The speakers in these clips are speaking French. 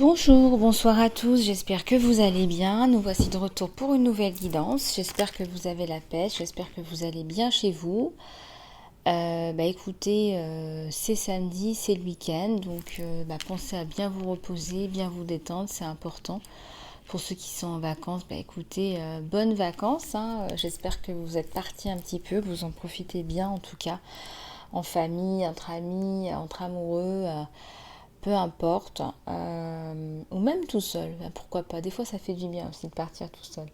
Bonjour, bonsoir à tous, j'espère que vous allez bien. Nous voici de retour pour une nouvelle guidance. J'espère que vous avez la pêche, j'espère que vous allez bien chez vous. Écoutez, c'est samedi, c'est le week-end, donc pensez à bien vous reposer, bien vous détendre, c'est important. Pour ceux qui sont en vacances, écoutez, bonnes vacances, hein. J'espère que vous êtes partis un petit peu, que vous en profitez bien en tout cas, en famille, entre amis, entre amoureux. Peu importe, ou même tout seul, pourquoi pas. Des fois, ça fait du bien aussi de partir tout seul.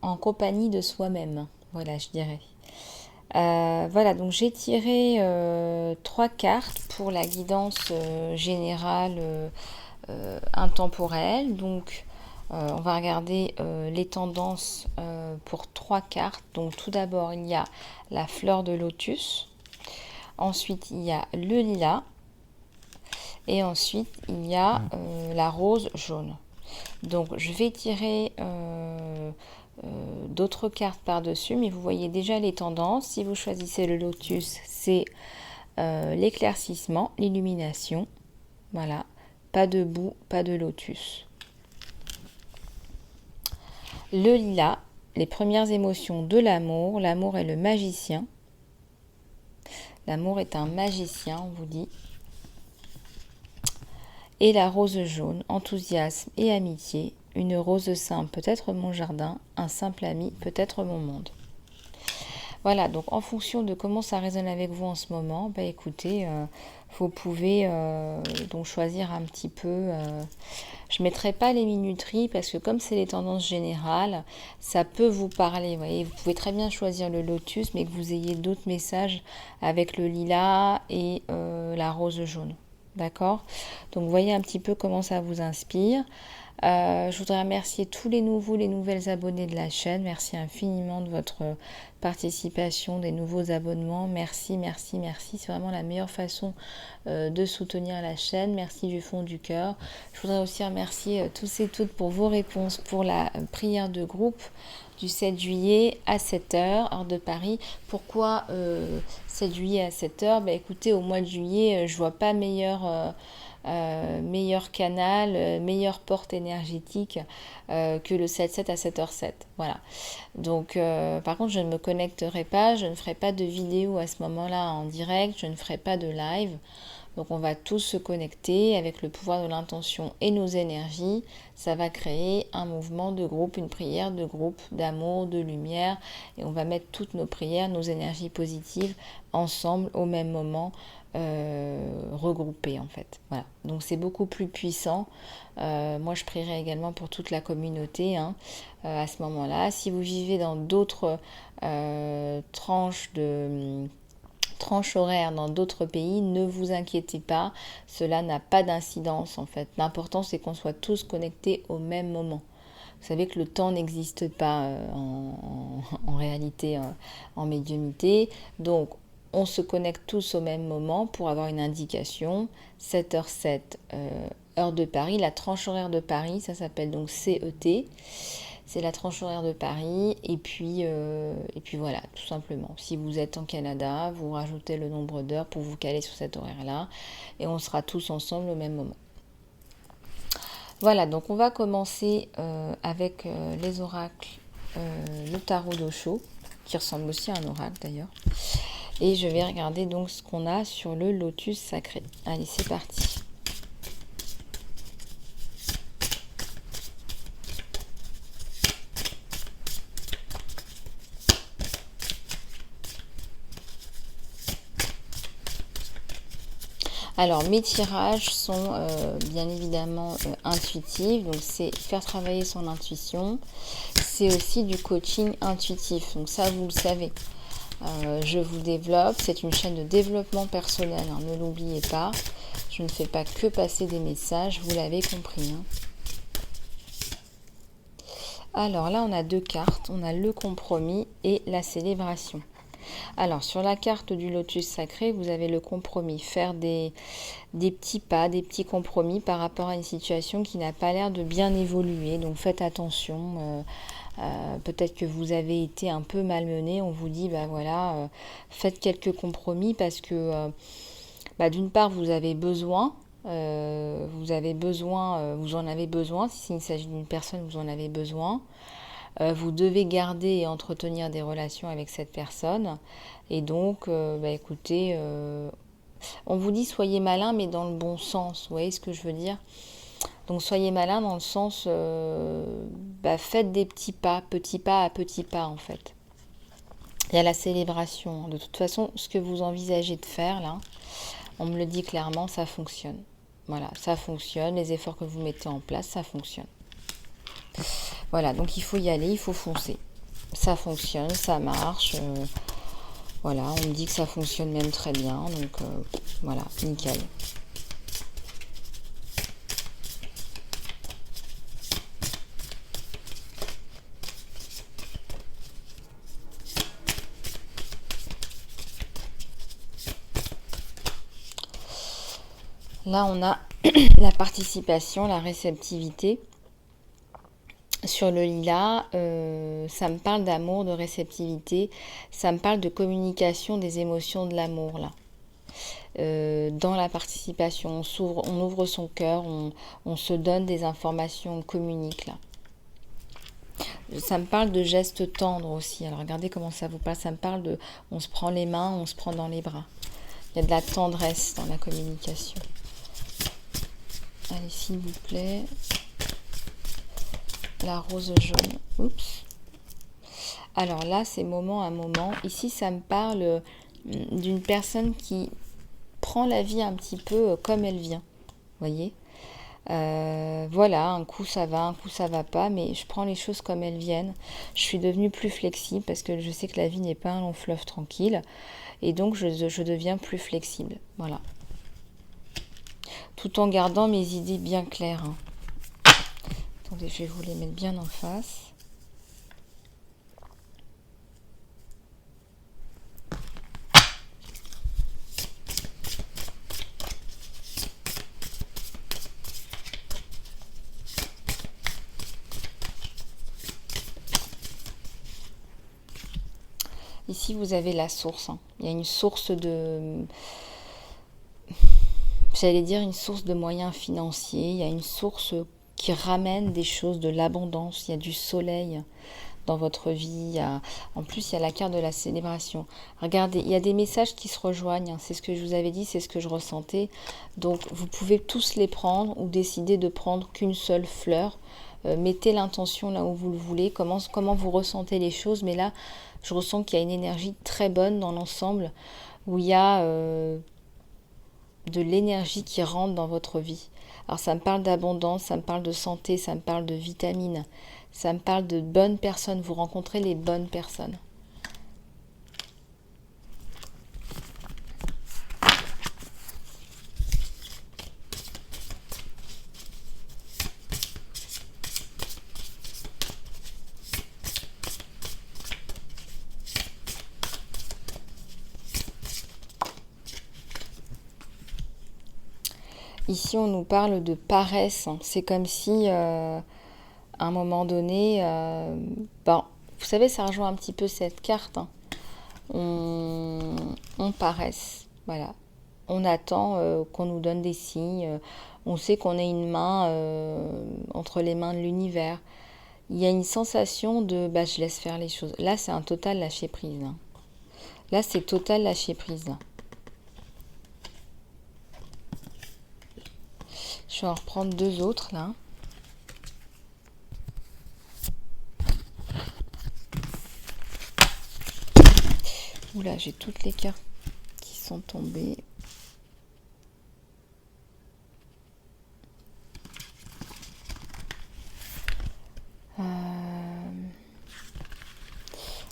En compagnie de soi-même, voilà, je dirais. Voilà, donc j'ai tiré 3 cartes pour la guidance générale intemporelle. Donc, on va regarder les tendances pour 3 cartes. Donc, tout d'abord, il y a la fleur de lotus. Ensuite, il y a le lilas. Et ensuite, il y a la rose jaune. Donc, je vais tirer d'autres cartes par-dessus, mais vous voyez déjà les tendances. Si vous choisissez le lotus, c'est l'éclaircissement, l'illumination. Voilà, pas de boue, pas de lotus. Le lilas, les premières émotions de l'amour. L'amour est le magicien. L'amour est un magicien, on vous dit. Et la rose jaune, enthousiasme et amitié. Une rose simple peut être mon jardin, un simple ami peut être mon monde. Voilà, donc en fonction de comment ça résonne avec vous en ce moment, écoutez, vous pouvez donc choisir un petit peu. Je ne mettrai pas les minuteries parce que comme c'est les tendances générales, ça peut vous parler. Vous voyez, vous pouvez très bien choisir le lotus, mais que vous ayez d'autres messages avec le lilas et la rose jaune. D'accord? Donc, voyez un petit peu comment ça vous inspire. Je voudrais remercier tous les nouveaux, les nouvelles abonnés de la chaîne. Merci infiniment de votre participation, des nouveaux abonnements. Merci, merci, merci. C'est vraiment la meilleure façon de soutenir la chaîne. Merci du fond du cœur. Je voudrais aussi remercier tous et toutes pour vos réponses pour la prière de groupe du 7 juillet à 7h, heure de Paris. Pourquoi 7 juillet à 7h? Écoutez, au mois de juillet, je vois pas meilleur canal, meilleure porte énergétique que le 7-7 à 7h07. Voilà. Donc, par contre, je ne me connecterai pas, je ne ferai pas de vidéo à ce moment-là en direct, je ne ferai pas de live. Donc, on va tous se connecter avec le pouvoir de l'intention et nos énergies. Ça va créer un mouvement de groupe, une prière de groupe, d'amour, de lumière. Et on va mettre toutes nos prières, nos énergies positives ensemble au même moment. Regroupés en fait. Voilà. Donc c'est beaucoup plus puissant. Moi je prierai également pour toute la communauté à ce moment-là. Si vous vivez dans d'autres tranches horaires dans d'autres pays, ne vous inquiétez pas, cela n'a pas d'incidence en fait. L'important c'est qu'on soit tous connectés au même moment. Vous savez que le temps n'existe pas en réalité en médiumnité, donc on se connecte tous au même moment pour avoir une indication. 7h07, heure de Paris. La tranche horaire de Paris, ça s'appelle donc CET. C'est la tranche horaire de Paris. Et puis voilà, tout simplement. Si vous êtes en Canada, vous rajoutez le nombre d'heures pour vous caler sur cet horaire-là. Et on sera tous ensemble au même moment. Voilà, donc on va commencer avec les oracles, le tarot d'Osho, qui ressemble aussi à un oracle d'ailleurs. Et je vais regarder donc ce qu'on a sur le lotus sacré. Allez, c'est parti. Alors, mes tirages sont bien évidemment intuitifs. Donc, c'est faire travailler son intuition. C'est aussi du coaching intuitif. Donc, ça, vous le savez. Je vous développe, c'est une chaîne de développement personnel, ne l'oubliez pas. Je ne fais pas que passer des messages, vous l'avez compris. Alors là, on a 2 cartes, on a le compromis et la célébration. Alors, sur la carte du lotus sacré, vous avez le compromis, faire des petits pas, des petits compromis par rapport à une situation qui n'a pas l'air de bien évoluer. Donc, faites attention. Peut-être que vous avez été un peu malmené. On vous dit, voilà, faites quelques compromis parce que d'une part, vous avez besoin, vous en avez besoin. S'il s'agit d'une personne, vous en avez besoin. Vous devez garder et entretenir des relations avec cette personne. Et donc, écoutez, on vous dit soyez malin, mais dans le bon sens. Vous voyez ce que je veux dire? Donc, soyez malin dans le sens, faites des petits pas à petits pas, en fait. Il y a la célébration. De toute façon, ce que vous envisagez de faire, là, on me le dit clairement, ça fonctionne. Voilà, ça fonctionne. Les efforts que vous mettez en place, ça fonctionne. Voilà, donc il faut y aller, il faut foncer. Ça fonctionne, ça marche. Voilà, on me dit que ça fonctionne même très bien. Donc voilà, nickel. Là, on a la participation, la réceptivité. Sur le lilas, ça me parle d'amour, de réceptivité. Ça me parle de communication des émotions de l'amour, là. Dans la participation, on ouvre son cœur, on se donne des informations, on communique, là. Ça me parle de gestes tendres aussi. Alors, regardez comment ça vous parle. Ça me parle de... On se prend les mains, on se prend dans les bras. Il y a de la tendresse dans la communication. Allez, s'il vous plaît. La rose jaune. Oups. Alors là, c'est moment à moment. Ici, ça me parle d'une personne qui prend la vie un petit peu comme elle vient. Vous voyez ? Voilà, un coup ça va, un coup ça va pas, mais je prends les choses comme elles viennent. Je suis devenue plus flexible parce que je sais que la vie n'est pas un long fleuve tranquille. Et donc, je deviens plus flexible. Voilà. Tout en gardant mes idées bien claires. Hein. Attendez, je vais vous les mettre bien en face. Ici, vous avez la source. Hein. Il y a une source de... J'allais dire une source de moyens financiers. Il y a une source qui ramène des choses, de l'abondance. Il y a du soleil dans votre vie. En plus, il y a la carte de la célébration. Regardez, il y a des messages qui se rejoignent. C'est ce que je vous avais dit, c'est ce que je ressentais. Donc, vous pouvez tous les prendre ou décider de prendre qu'une seule fleur. Mettez l'intention là où vous le voulez. Comment vous ressentez les choses. Mais là, je ressens qu'il y a une énergie très bonne dans l'ensemble où il y a de l'énergie qui rentre dans votre vie. Alors, ça me parle d'abondance, ça me parle de santé, ça me parle de vitamines. Ça me parle de bonnes personnes. Vous rencontrez les bonnes personnes. Ici, on nous parle de paresse. C'est comme si, à un moment donné, vous savez, ça rejoint un petit peu cette carte. Hein. On paresse, voilà. On attend qu'on nous donne des signes. On sait qu'on est une main entre les mains de l'univers. Il y a une sensation de je laisse faire les choses. Là, c'est un total lâcher prise. Hein. Là, c'est total lâcher prise. Je vais en reprendre deux autres là. Oula, j'ai toutes les cartes qui sont tombées.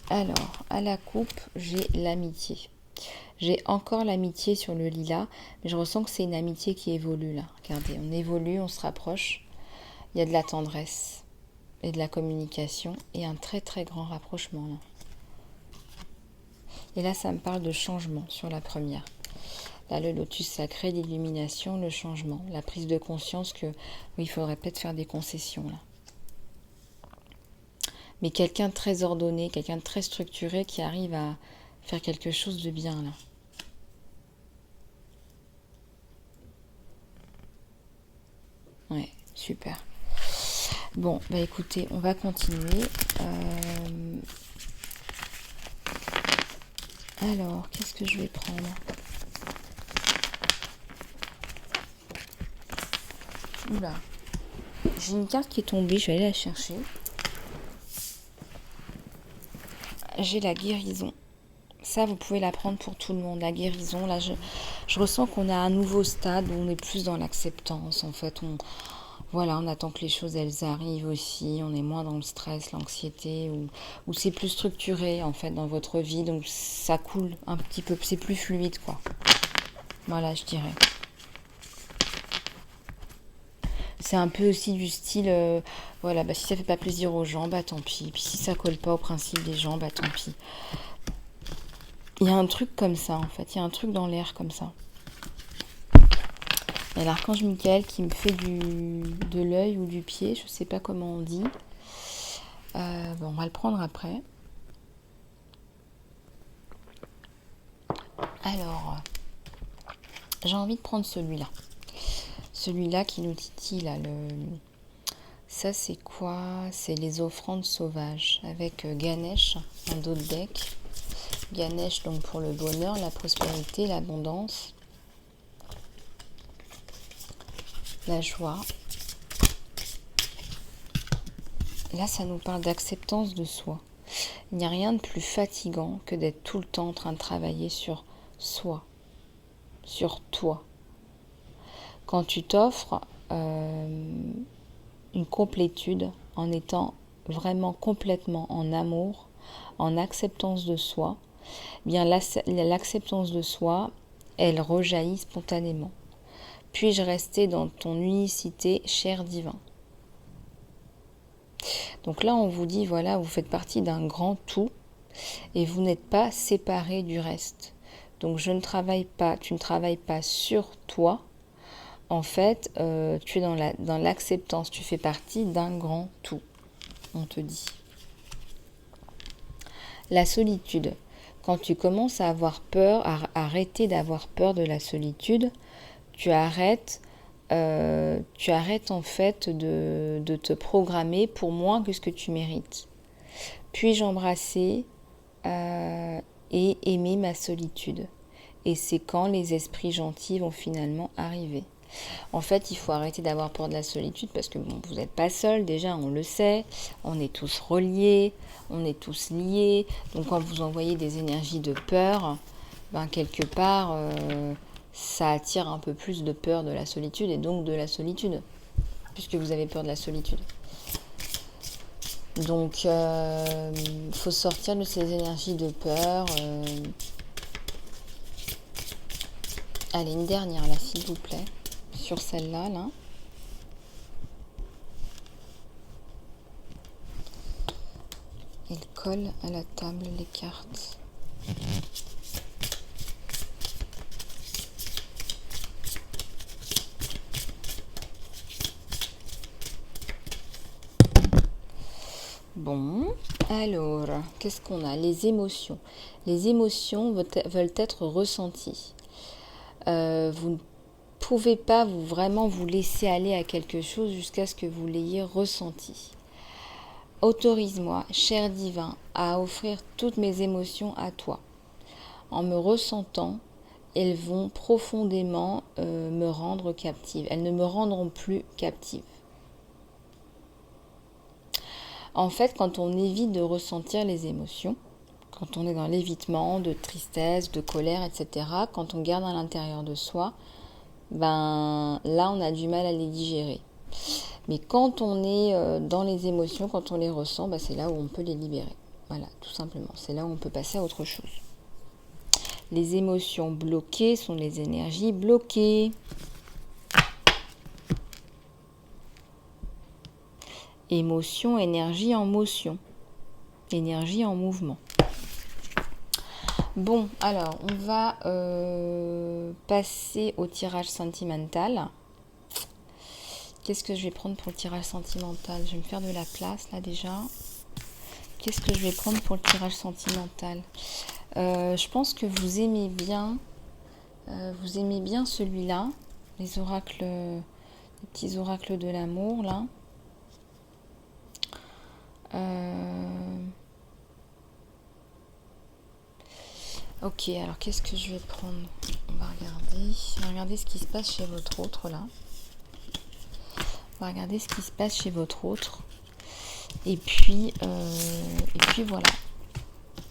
Alors, à la coupe, j'ai l'amitié. J'ai encore l'amitié sur le lilas, mais je ressens que c'est une amitié qui évolue là. Regardez, on évolue, on se rapproche. Il y a de la tendresse et de la communication et un très très grand rapprochement là. Et là, ça me parle de changement sur la première. Là, le lotus sacré, l'illumination, le changement, la prise de conscience que oui, il faudrait peut-être faire des concessions là. Mais quelqu'un de très ordonné, quelqu'un de très structuré qui arrive à faire quelque chose de bien là. super. Bon, bah écoutez, on va continuer. Alors, qu'est-ce que je vais prendre? Oula, j'ai une carte qui est tombée, je vais aller la chercher. J'ai la guérison. Ça, vous pouvez la prendre pour tout le monde. La guérison, là, je ressens qu'on a un nouveau stade où on est plus dans l'acceptance. En fait, voilà, on attend que les choses, elles arrivent aussi. On est moins dans le stress, l'anxiété, où c'est plus structuré, en fait, dans votre vie. Donc, ça coule un petit peu, c'est plus fluide, quoi. Voilà, je dirais. C'est un peu aussi du style, voilà, bah, si ça fait pas plaisir aux gens, bah tant pis. Puis si ça colle pas au principe des gens, bah tant pis. Il y a un truc comme ça, en fait. Il y a un truc dans l'air comme ça. Il y a l'archange Michael qui me fait de l'œil ou du pied, je sais pas comment on dit. Bon, on va le prendre après. Alors, j'ai envie de prendre celui-là. Celui-là qui nous titille, là. Ça, c'est quoi? C'est les offrandes sauvages avec Ganesh en dos de deck. Ganesh, donc pour le bonheur, la prospérité, l'abondance, la joie. Là, ça nous parle d'acceptance de soi. Il n'y a rien de plus fatigant que d'être tout le temps en train de travailler sur soi, sur toi. Quand tu t'offres une complétude en étant vraiment complètement en amour, en acceptance de soi, bien l'acceptance de soi, elle rejaillit spontanément. Puis-je rester dans ton unicité, cher divin? Donc là, on vous dit, voilà, vous faites partie d'un grand tout et vous n'êtes pas séparés du reste. Donc tu ne travailles pas sur toi. En fait, tu es dans l'acceptance, tu fais partie d'un grand tout, on te dit. La solitude. Quand tu commences à avoir peur, à arrêter d'avoir peur de la solitude, tu arrêtes en fait de te programmer pour moins que ce que tu mérites. Puis-je embrasser et aimer ma solitude? Et c'est quand les esprits gentils vont finalement arriver. En fait, il faut arrêter d'avoir peur de la solitude parce que bon, vous n'êtes pas seul, déjà on le sait, on est tous reliés, on est tous liés. Donc quand vous envoyez des énergies de peur, ben, quelque part, ça attire un peu plus de peur de la solitude et donc de la solitude, puisque vous avez peur de la solitude. Donc, faut sortir de ces énergies de peur. Allez, une dernière là, s'il vous plaît, sur celle-là, là. Il colle à la table les cartes. Bon, alors, qu'est-ce qu'on a? Les émotions. Les émotions veulent être ressenties. Vous ne pouvez pas vraiment vous laisser aller à quelque chose jusqu'à ce que vous l'ayez ressenti. Autorise-moi, cher divin, à offrir toutes mes émotions à toi. En me ressentant, elles vont profondément me rendre captive. Elles ne me rendront plus captive. En fait, quand on évite de ressentir les émotions, quand on est dans l'évitement de tristesse, de colère, etc., quand on garde à l'intérieur de soi, ben là, on a du mal à les digérer. Mais quand on est dans les émotions, quand on les ressent, ben, c'est là où on peut les libérer. Voilà, tout simplement. C'est là où on peut passer à autre chose. Les émotions bloquées sont les énergies bloquées. Émotion, énergie en motion. Énergie en mouvement. Bon, alors, on va passer au tirage sentimental. Qu'est-ce que je vais prendre pour le tirage sentimental? Je vais me faire de la place, là, déjà. Qu'est-ce que je vais prendre pour le tirage sentimental? Je pense que vous aimez bien celui-là, les oracles les petits oracles de l'amour, là. Ok, alors qu'est-ce que je vais prendre? On va regarder ce qui se passe chez votre autre, là. On va regarder ce qui se passe chez votre autre. Et puis voilà,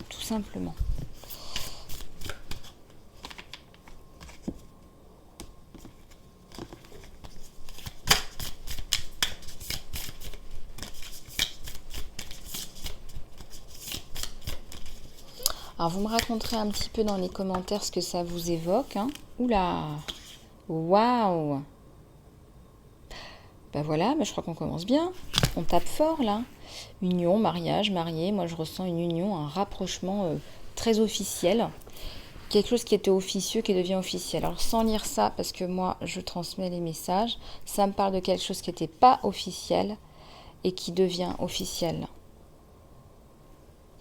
tout simplement. Alors, vous me raconterez un petit peu dans les commentaires ce que ça vous évoque. Hein. Oula! Waouh! Ben voilà, je crois qu'on commence bien. On tape fort, là. Union, mariage, marié. Moi, je ressens une union, un rapprochement très officiel. Quelque chose qui était officieux, qui devient officiel. Alors, sans lire ça, parce que moi, je transmets les messages, ça me parle de quelque chose qui n'était pas officiel et qui devient officiel.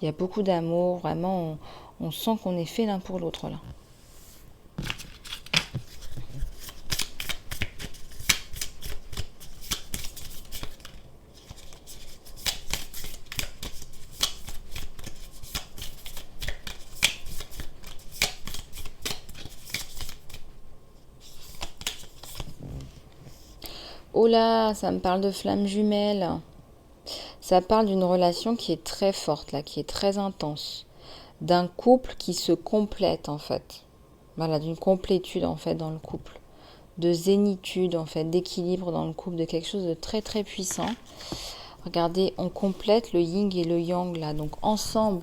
Il y a beaucoup d'amour, vraiment, on sent qu'on est fait l'un pour l'autre là. Oh là, ça me parle de flammes jumelles. Ça parle d'une relation qui est très forte là, qui est très intense. D'un couple qui se complète en fait. Voilà, d'une complétude en fait dans le couple. De zénitude en fait, d'équilibre dans le couple, de quelque chose de très très puissant. Regardez, on complète le yin et le yang là. Donc ensemble,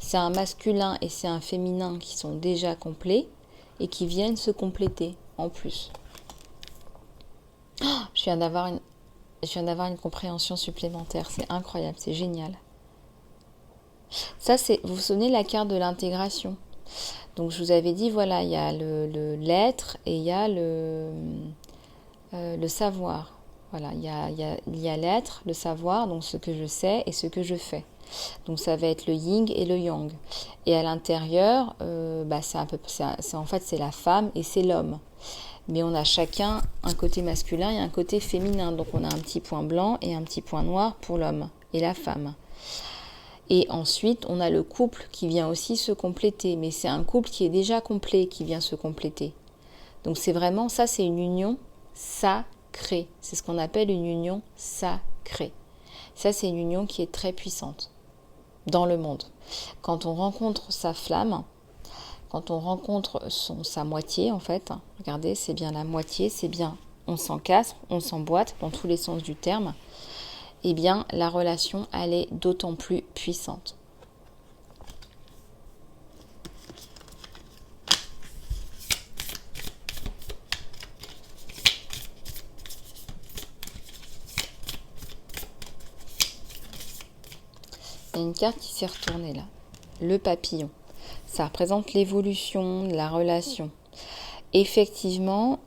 c'est un masculin et c'est un féminin qui sont déjà complets et qui viennent se compléter en plus. Oh, je viens d'avoir une compréhension supplémentaire. C'est incroyable, c'est génial. Ça, c'est, vous vous souvenez, la carte de l'intégration. Donc, je vous avais dit, voilà, il y a l'être et il y a le savoir. Voilà, il y a l'être, le savoir, donc ce que je sais et ce que je fais. Donc, ça va être le yin et le yang. Et à l'intérieur, en fait, c'est la femme et c'est l'homme. Mais on a chacun un côté masculin et un côté féminin. Donc on a un petit point blanc et un petit point noir pour l'homme et la femme. Et ensuite, on a le couple qui vient aussi se compléter. Mais c'est un couple qui est déjà complet qui vient se compléter. Donc c'est vraiment, ça c'est une union sacrée. C'est ce qu'on appelle une union sacrée. Ça c'est une union qui est très puissante dans le monde. Quand on rencontre sa flamme, quand on rencontre sa moitié, en fait, regardez, c'est bien la moitié, c'est bien, on s'encastre, on s'emboîte, dans tous les sens du terme, eh bien, la relation, elle est d'autant plus puissante. Il y a une carte qui s'est retournée là, le papillon. Ça représente l'évolution de la relation. Effectivement,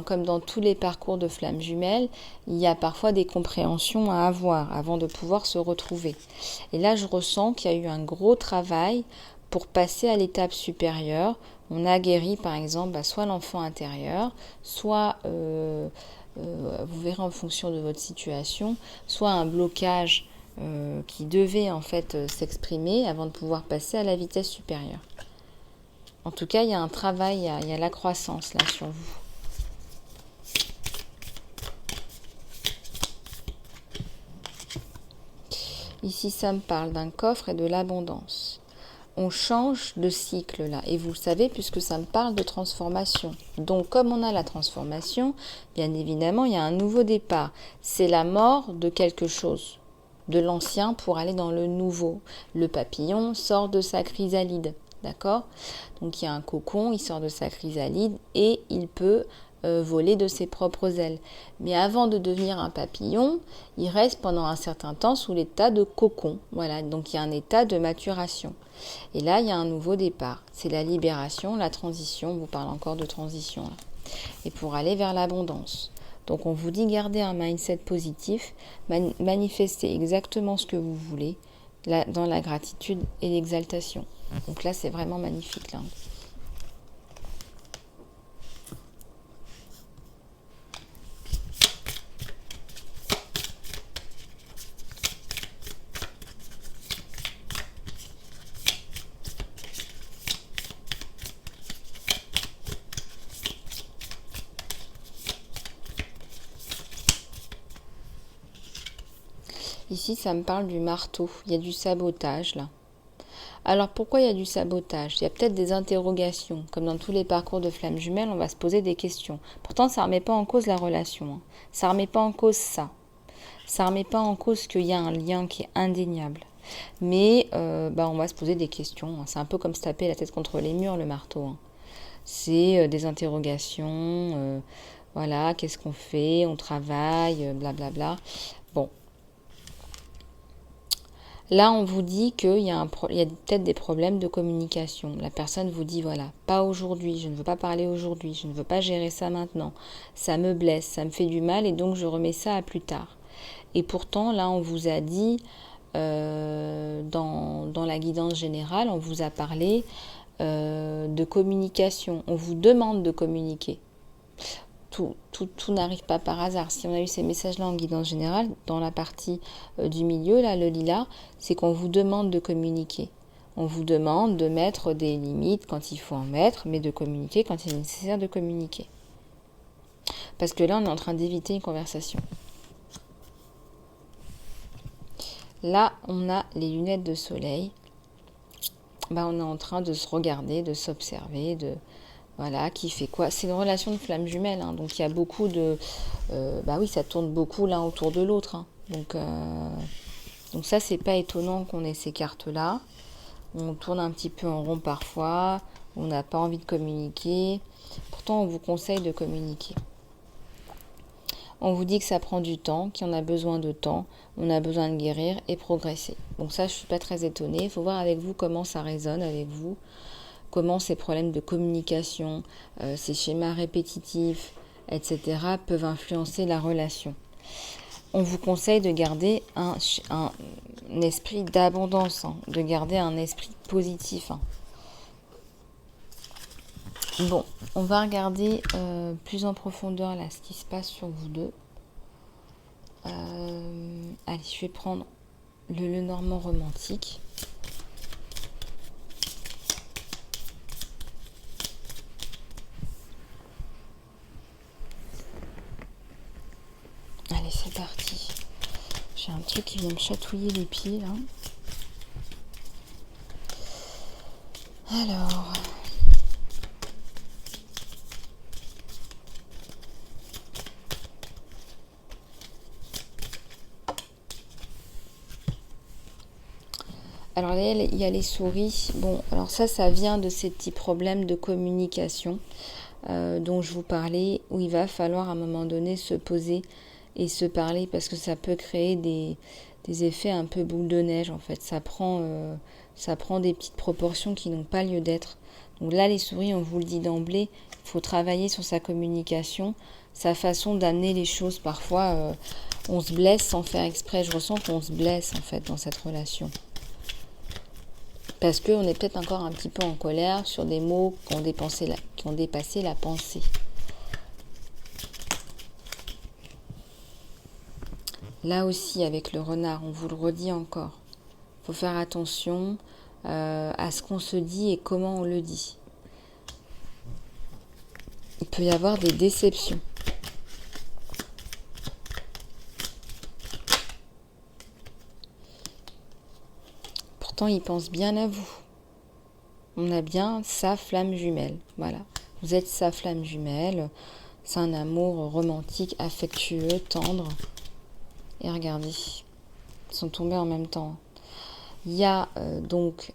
comme dans tous les parcours de flammes jumelles, il y a parfois des compréhensions à avoir avant de pouvoir se retrouver. Et là, je ressens qu'il y a eu un gros travail pour passer à l'étape supérieure. On a guéri, par exemple, soit l'enfant intérieur, soit, vous verrez en fonction de votre situation, soit un blocage qui devait en fait s'exprimer avant de pouvoir passer à la vitesse supérieure. En tout cas, il y a un travail, il y a la croissance là sur vous. Ici, ça me parle d'un coffre et de l'abondance. On change de cycle là, et vous le savez puisque ça me parle de transformation. Donc, comme on a la transformation, bien évidemment, il y a un nouveau départ. C'est la mort de quelque chose, de l'ancien pour aller dans le nouveau. Le papillon sort de sa chrysalide, d'accord? Donc il y a un cocon, il sort de sa chrysalide et il peut voler de ses propres ailes. Mais avant de devenir un papillon, il reste pendant un certain temps sous l'état de cocon. Voilà, donc il y a un état de maturation. Et là, il y a un nouveau départ. C'est la libération, la transition. On vous parle encore de transition là. Et pour aller vers l'abondance. Donc on vous dit gardez un mindset positif, manifestez exactement ce que vous voulez dans la gratitude et l'exaltation. Donc là c'est vraiment magnifique là. Ici, ça me parle du marteau. Il y a du sabotage, là. Alors, pourquoi il y a du sabotage? Il y a peut-être des interrogations. Comme dans tous les parcours de flammes jumelles, on va se poser des questions. Pourtant, ça ne remet pas en cause la relation. Hein. Ça ne remet pas en cause ça. Ça ne remet pas en cause qu'il y a un lien qui est indéniable. Mais on va se poser des questions. Hein. C'est un peu comme se taper la tête contre les murs, le marteau. Hein. C'est des interrogations. Voilà, qu'est-ce qu'on fait? On travaille, blablabla. Bon. Là, on vous dit qu'il y a peut-être des problèmes de communication. La personne vous dit, voilà, pas aujourd'hui, je ne veux pas parler aujourd'hui, je ne veux pas gérer ça maintenant. Ça me blesse, ça me fait du mal et donc je remets ça à plus tard. Et pourtant, là, on vous a dit, dans la guidance générale, on vous a parlé de communication. On vous demande de communiquer. Tout n'arrive pas par hasard. Si on a eu ces messages-là en guidance générale, dans la partie du milieu, là, le lilas, c'est qu'on vous demande de communiquer. On vous demande de mettre des limites quand il faut en mettre, mais de communiquer quand il est nécessaire de communiquer. Parce que là, on est en train d'éviter une conversation. Là, on a les lunettes de soleil. On est en train de se regarder, de s'observer, voilà, qui fait quoi? C'est une relation de flamme jumelle, hein, donc il y a beaucoup de... oui, ça tourne beaucoup l'un autour de l'autre. Hein, donc ça, c'est pas étonnant qu'on ait ces cartes-là. On tourne un petit peu en rond parfois, on n'a pas envie de communiquer. Pourtant, on vous conseille de communiquer. On vous dit que ça prend du temps, qu'on a besoin de temps, on a besoin de guérir et progresser. Donc ça, je ne suis pas très étonnée. Il faut voir avec vous comment ça résonne avec vous. Comment ces problèmes de communication, ces schémas répétitifs, etc. peuvent influencer la relation. On vous conseille de garder un esprit d'abondance, hein, de garder un esprit positif. Hein. Bon, on va regarder plus en profondeur là ce qui se passe sur vous deux. Allez, je vais prendre le Normand romantique. Allez, c'est parti. J'ai un truc qui vient me chatouiller les pieds, là. Alors... Alors là, il y a les souris. Bon, alors ça vient de ces petits problèmes de communication dont je vous parlais, où il va falloir à un moment donné se poser et se parler parce que ça peut créer des effets un peu boule de neige en fait. Ça prend des petites proportions qui n'ont pas lieu d'être. Donc là, les souris, on vous le dit d'emblée, il faut travailler sur sa communication, sa façon d'amener les choses. Parfois, on se blesse sans faire exprès. Je ressens qu'on se blesse en fait dans cette relation. Parce qu'on est peut-être encore un petit peu en colère sur des mots qui ont dépassé la pensée. Là aussi, avec le renard, on vous le redit encore. Il faut faire attention à ce qu'on se dit et comment on le dit. Il peut y avoir des déceptions. Il pense bien à vous. On a bien sa flamme jumelle. Voilà. Vous êtes sa flamme jumelle. C'est un amour romantique, affectueux, tendre. Et regardez, ils sont tombés en même temps. Il y a donc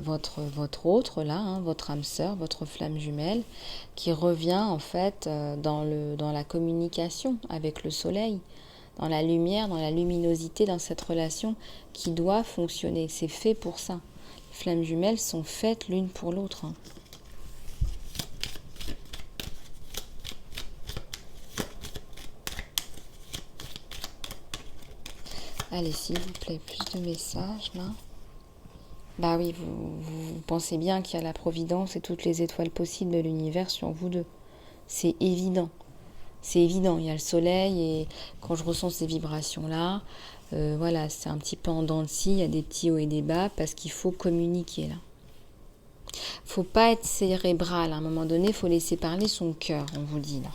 votre autre là, hein, votre âme sœur, votre flamme jumelle, qui revient en fait dans la communication avec le soleil, dans la lumière, dans la luminosité, dans cette relation qui doit fonctionner. C'est fait pour ça. Les flammes jumelles sont faites l'une pour l'autre. Hein. Allez, s'il vous plaît, plus de messages là. Bah oui, vous pensez bien qu'il y a la providence et toutes les étoiles possibles de l'univers sur vous deux. C'est évident. C'est évident, il y a le soleil et quand je ressens ces vibrations-là, voilà, c'est un petit peu en dents de scie, il y a des petits hauts et des bas parce qu'il faut communiquer là. Faut pas être cérébral, à un moment donné, il faut laisser parler son cœur, on vous dit là.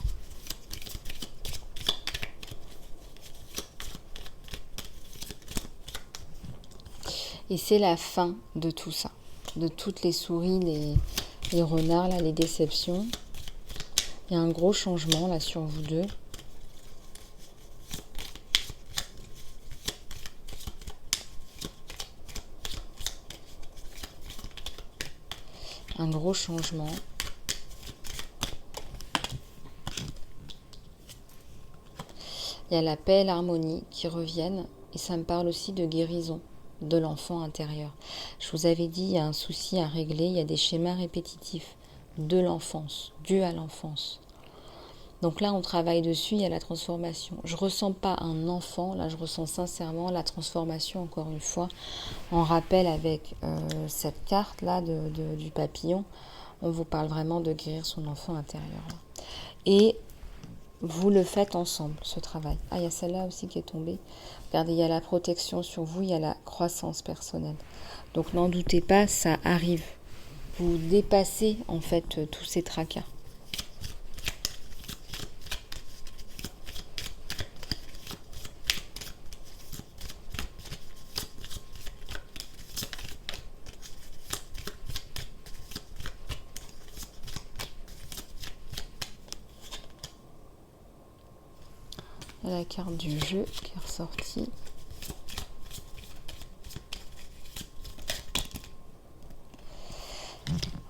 Et c'est la fin de tout ça, de toutes les souris, les renards, là, les déceptions. Il y a un gros changement là sur vous deux. Un gros changement. Il y a la paix et l'harmonie qui reviennent. Et ça me parle aussi de guérison de l'enfant intérieur. Je vous avais dit, il y a un souci à régler. Il y a des schémas répétitifs de l'enfance, dus à l'enfance. Donc là, on travaille dessus, il y a la transformation. Je ne ressens pas un enfant, là je ressens sincèrement la transformation, encore une fois, en rappel avec cette carte-là du papillon. On vous parle vraiment de guérir son enfant intérieur. Là. Et vous le faites ensemble, ce travail. Ah, il y a celle-là aussi qui est tombée. Regardez, il y a la protection sur vous, il y a la croissance personnelle. Donc n'en doutez pas, ça arrive. Vous dépassez en fait tous ces tracas. La carte du jeu qui est ressortie.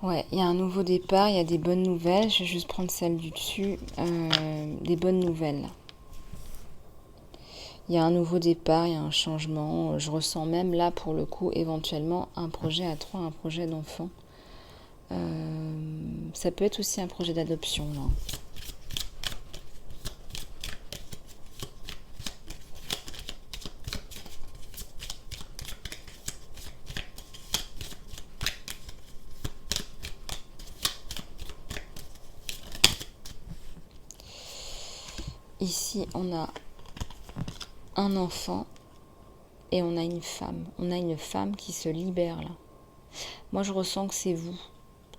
Ouais, il y a un nouveau départ, il y a des bonnes nouvelles. Je vais juste prendre celle du dessus. Des bonnes nouvelles. Il y a un nouveau départ, il y a un changement. Je ressens même là, pour le coup, éventuellement, un projet à 3, un projet d'enfant. Ça peut être aussi un projet d'adoption, là. Ici, on a un enfant et on a une femme. On a une femme qui se libère là. Moi, je ressens que c'est vous.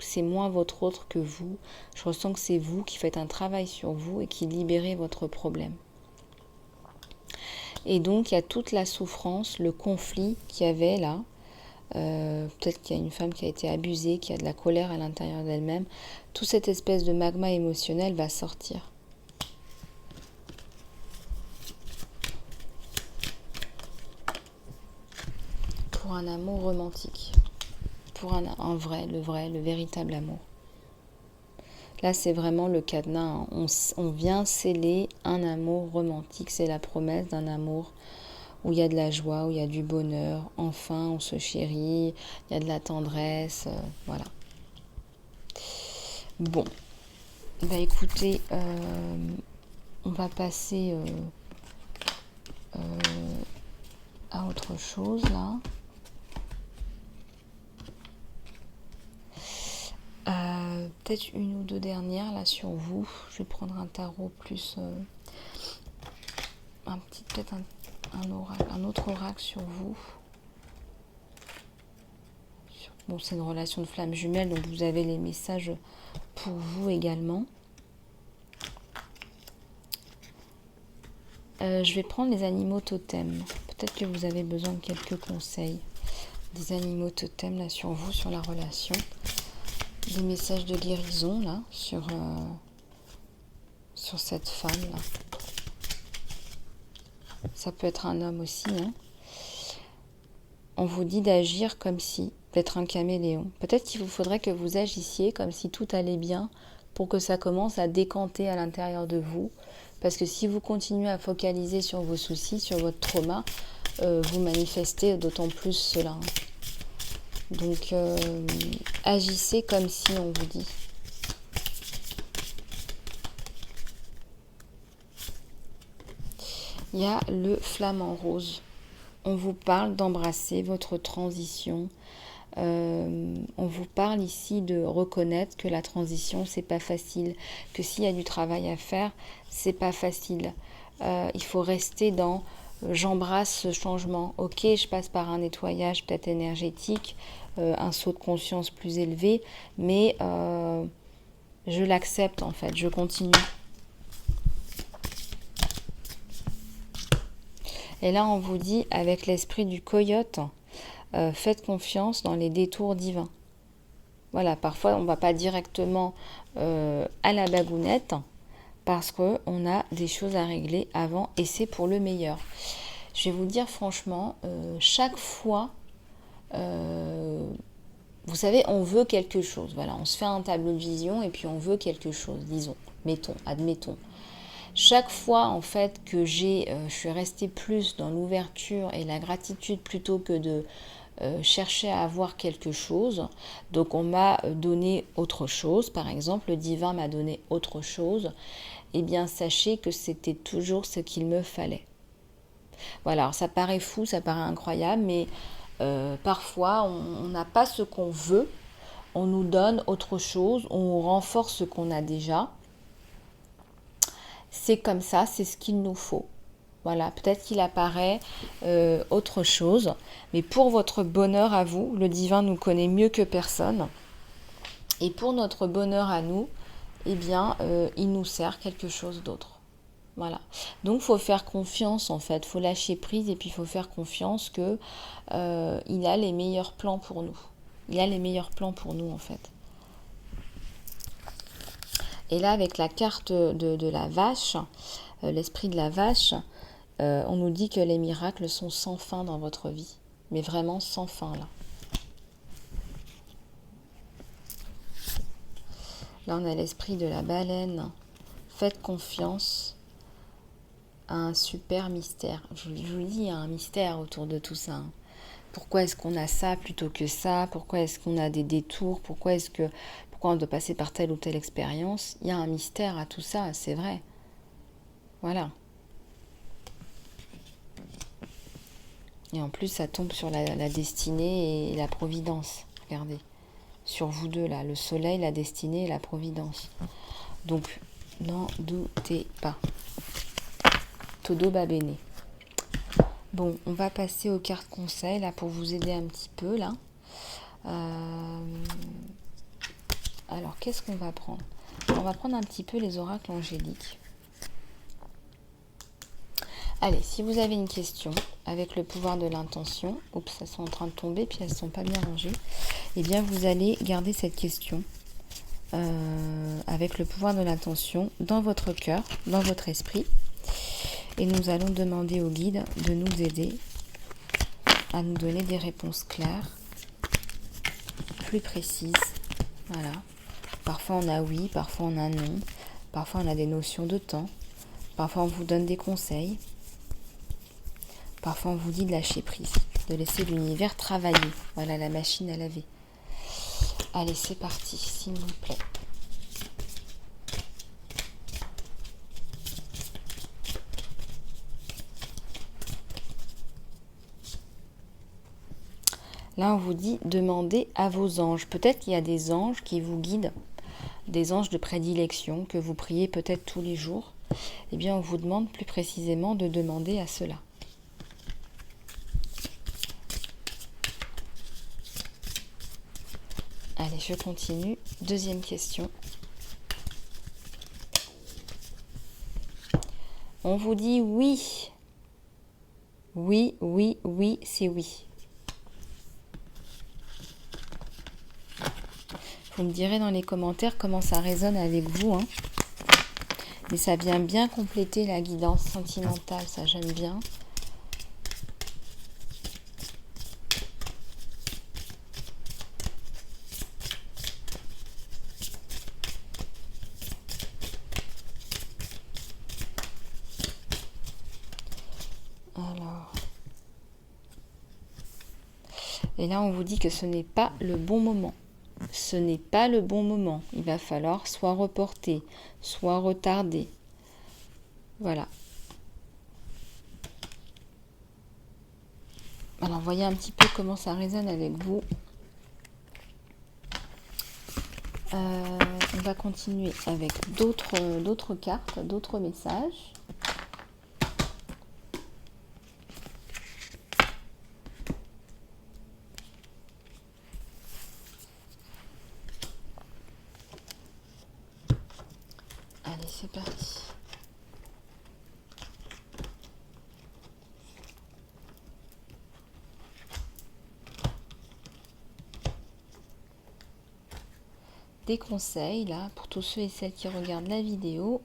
C'est moins votre autre que vous. Je ressens que c'est vous qui faites un travail sur vous et qui libérez votre problème. Et donc, il y a toute la souffrance, le conflit qu'il y avait là. Peut-être qu'il y a une femme qui a été abusée, qui a de la colère à l'intérieur d'elle-même. Toute cette espèce de magma émotionnel va sortir. Pour un amour romantique, pour un vrai, le véritable amour. Là, c'est vraiment le cadenas. On vient sceller un amour romantique. C'est la promesse d'un amour où il y a de la joie, où il y a du bonheur. Enfin, on se chérit, il y a de la tendresse. Voilà. Bon. Bah écoutez, on va passer à autre chose là. Peut-être une ou deux dernières là sur vous. Je vais prendre un tarot plus peut-être un autre oracle sur vous. Bon, c'est une relation de flamme jumelle, donc vous avez les messages pour vous également. Je vais prendre les animaux totems. Peut-être que vous avez besoin de quelques conseils. Des animaux totems là sur vous, sur la relation. Des messages de guérison là sur cette femme là. Ça peut être un homme aussi. Hein. On vous dit d'agir comme si, d'être un caméléon. Peut-être qu'il vous faudrait que vous agissiez comme si tout allait bien pour que ça commence à décanter à l'intérieur de vous. Parce que si vous continuez à focaliser sur vos soucis, sur votre trauma, vous manifestez d'autant plus cela. Hein. Donc, agissez comme si, on vous dit. Il y a le flamant rose. On vous parle d'embrasser votre transition. On vous parle ici de reconnaître que la transition, c'est pas facile. Que s'il y a du travail à faire, c'est pas facile. Il faut rester dans j'embrasse ce changement. Ok, je passe par un nettoyage peut-être énergétique, un saut de conscience plus élevé, mais je l'accepte en fait, je continue. Et là, on vous dit, avec l'esprit du coyote, faites confiance dans les détours divins. Voilà, parfois on ne va pas directement à la bagounette parce qu'on a des choses à régler avant et c'est pour le meilleur. Je vais vous dire franchement, chaque fois, vous savez, on veut quelque chose. Voilà, on se fait un tableau de vision et puis on veut quelque chose, disons, admettons. Chaque fois, en fait, que je suis restée plus dans l'ouverture et la gratitude plutôt que de chercher à avoir quelque chose. Donc, on m'a donné autre chose. Par exemple, le divin m'a donné autre chose. Eh bien, sachez que c'était toujours ce qu'il me fallait. Voilà, alors ça paraît fou, ça paraît incroyable, mais parfois, on n'a pas ce qu'on veut. On nous donne autre chose, on renforce ce qu'on a déjà. C'est comme ça, c'est ce qu'il nous faut. Voilà, peut-être qu'il apparaît autre chose, mais pour votre bonheur à vous, le divin nous connaît mieux que personne. Et pour notre bonheur à nous, eh bien, il nous sert quelque chose d'autre. Voilà. Donc, il faut faire confiance, en fait. Il faut lâcher prise et puis il faut faire confiance qu'il a les meilleurs plans pour nous. Il a les meilleurs plans pour nous, en fait. Et là, avec la carte de la vache, l'esprit de la vache, on nous dit que les miracles sont sans fin dans votre vie. Mais vraiment sans fin, là. Là, on a l'esprit de la baleine. Faites confiance à un super mystère. Je vous dis, il y a un mystère autour de tout ça. Pourquoi est-ce qu'on a ça plutôt que ça? Pourquoi est-ce qu'on a des détours? Pourquoi on doit passer par telle ou telle expérience? Il y a un mystère à tout ça, c'est vrai. Voilà. Et en plus, ça tombe sur la destinée et la providence. Regardez. Sur vous deux, là. Le soleil, la destinée et la providence. Donc, n'en doutez pas. Todo va bene. Bon, on va passer aux cartes conseils, là, pour vous aider un petit peu, là. Alors, qu'est-ce qu'on va prendre? On va prendre un petit peu les oracles angéliques. Allez, si vous avez une question avec le pouvoir de l'intention, oups, elles sont en train de tomber, puis elles ne sont pas bien rangées, eh bien, vous allez garder cette question avec le pouvoir de l'intention dans votre cœur, dans votre esprit. Et nous allons demander au guide de nous aider à nous donner des réponses claires, plus précises. Voilà. Parfois on a oui, parfois on a non, parfois on a des notions de temps, parfois on vous donne des conseils, parfois on vous dit de lâcher prise, de laisser l'univers travailler. Voilà la machine à laver. Allez, c'est parti, s'il vous plaît. Là, on vous dit demandez à vos anges. Peut-être qu'il y a des anges qui vous guident, des anges de prédilection que vous priez peut-être tous les jours. Eh bien, on vous demande plus précisément de demander à cela. Allez, je continue. Deuxième question. On vous dit oui. Oui, oui, oui, c'est oui. Vous me direz dans les commentaires comment ça résonne avec vous. Hein. Mais ça vient bien compléter la guidance sentimentale, ça j'aime bien. Alors. Et là, on vous dit que ce n'est pas le bon moment. Ce n'est pas le bon moment. Il va falloir soit reporter, soit retarder. Voilà. Alors, voyez un petit peu comment ça résonne avec vous. On va continuer avec d'autres cartes, d'autres messages. Allez, c'est parti. des conseils là pour tous ceux et celles qui regardent la vidéo.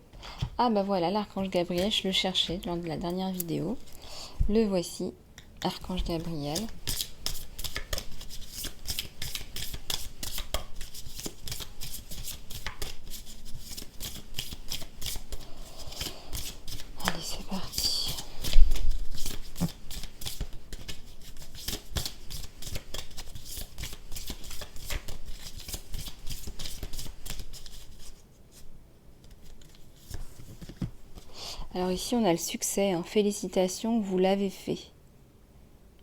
Ah bah voilà, l'archange Gabriel, je le cherchais lors de la dernière vidéo. Le voici, archange Gabriel. Allez, c'est parti. Alors ici, on a le succès, hein. Félicitations, vous l'avez fait.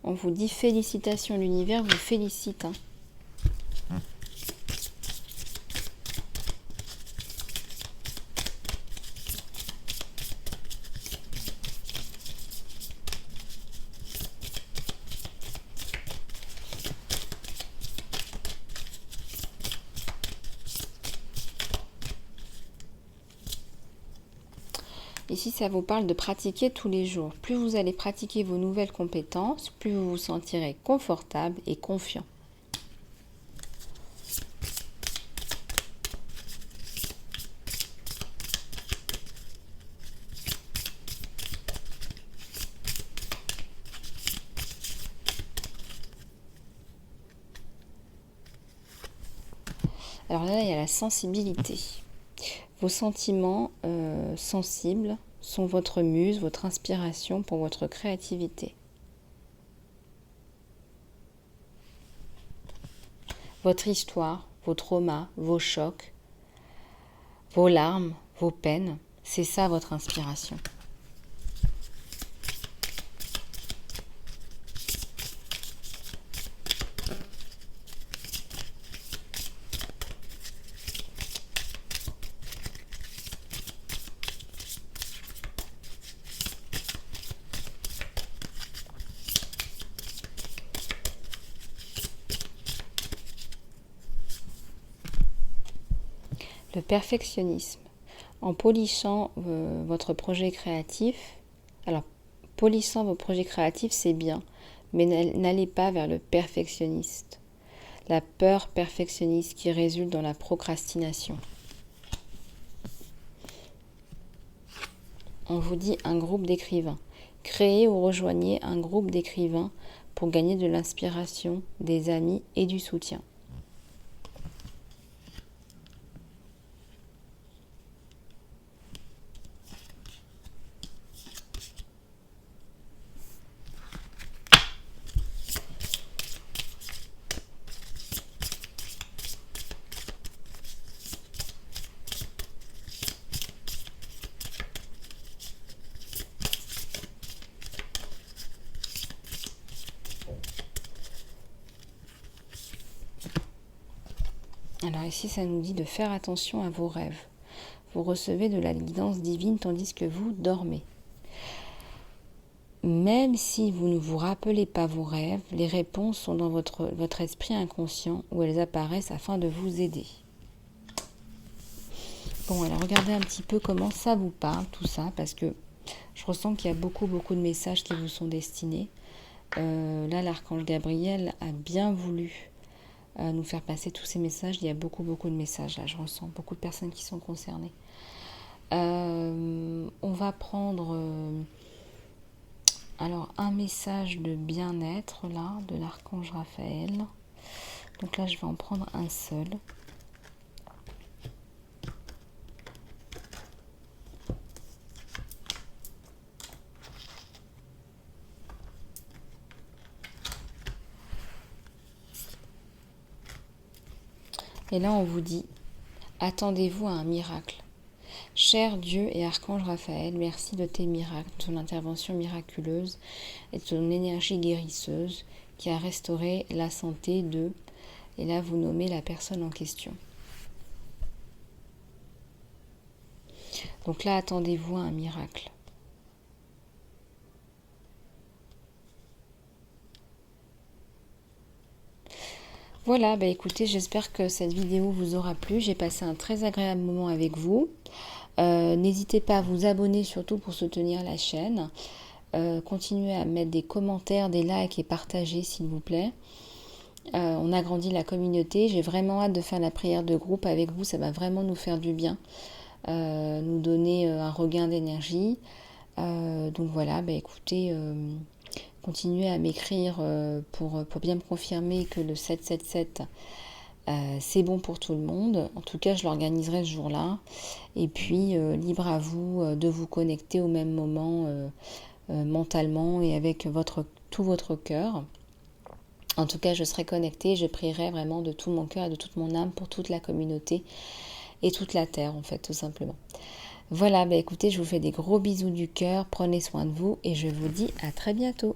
On vous dit félicitations, l'univers vous félicite. Hein. Ici, ça vous parle de pratiquer tous les jours. Plus vous allez pratiquer vos nouvelles compétences, plus vous vous sentirez confortable et confiant. Alors là, il y a la sensibilité. Vos sentiments sensibles sont votre muse, votre inspiration pour votre créativité. Votre histoire, vos traumas, vos chocs, vos larmes, vos peines, c'est ça votre inspiration. Le perfectionnisme. En polissant votre projet créatif, alors polissant vos projets créatifs c'est bien, mais n'allez pas vers le perfectionniste. La peur perfectionniste qui résulte dans la procrastination. On vous dit un groupe d'écrivains. Créez ou rejoignez un groupe d'écrivains pour gagner de l'inspiration, des amis et du soutien. Alors ici, ça nous dit de faire attention à vos rêves. Vous recevez de la guidance divine tandis que vous dormez. Même si vous ne vous rappelez pas vos rêves, les réponses sont dans votre esprit inconscient où elles apparaissent afin de vous aider. Bon, alors regardez un petit peu comment ça vous parle, tout ça, parce que je ressens qu'il y a beaucoup de messages qui vous sont destinés. Là, l'archange Gabriel a bien voulu nous faire passer tous ces messages. Il y a beaucoup de messages là, je ressens beaucoup de personnes qui sont concernées. On va prendre alors un message de bien-être là, de l'archange Raphaël. Donc là, je vais en prendre un seul. Et là, on vous dit, attendez-vous à un miracle. Cher Dieu et Archange Raphaël, merci de tes miracles, de ton intervention miraculeuse et de ton énergie guérisseuse qui a restauré la santé de... Et là, vous nommez la personne en question. Donc là, attendez-vous à un miracle. Voilà, bah écoutez, j'espère que cette vidéo vous aura plu. J'ai passé un très agréable moment avec vous. N'hésitez pas à vous abonner, surtout pour soutenir la chaîne. Continuez à mettre des commentaires, des likes et partager, s'il vous plaît. On agrandit la communauté. J'ai vraiment hâte de faire la prière de groupe avec vous. Ça va vraiment nous faire du bien, nous donner un regain d'énergie. Donc voilà, bah écoutez, continuez à m'écrire pour bien me confirmer que le 777, c'est bon pour tout le monde. En tout cas, je l'organiserai ce jour-là. Et puis, libre à vous de vous connecter au même moment mentalement et avec tout votre cœur. En tout cas, je serai connectée, je prierai vraiment de tout mon cœur et de toute mon âme pour toute la communauté et toute la terre, en fait, tout simplement. Voilà, bah écoutez, je vous fais des gros bisous du cœur, prenez soin de vous et je vous dis à très bientôt.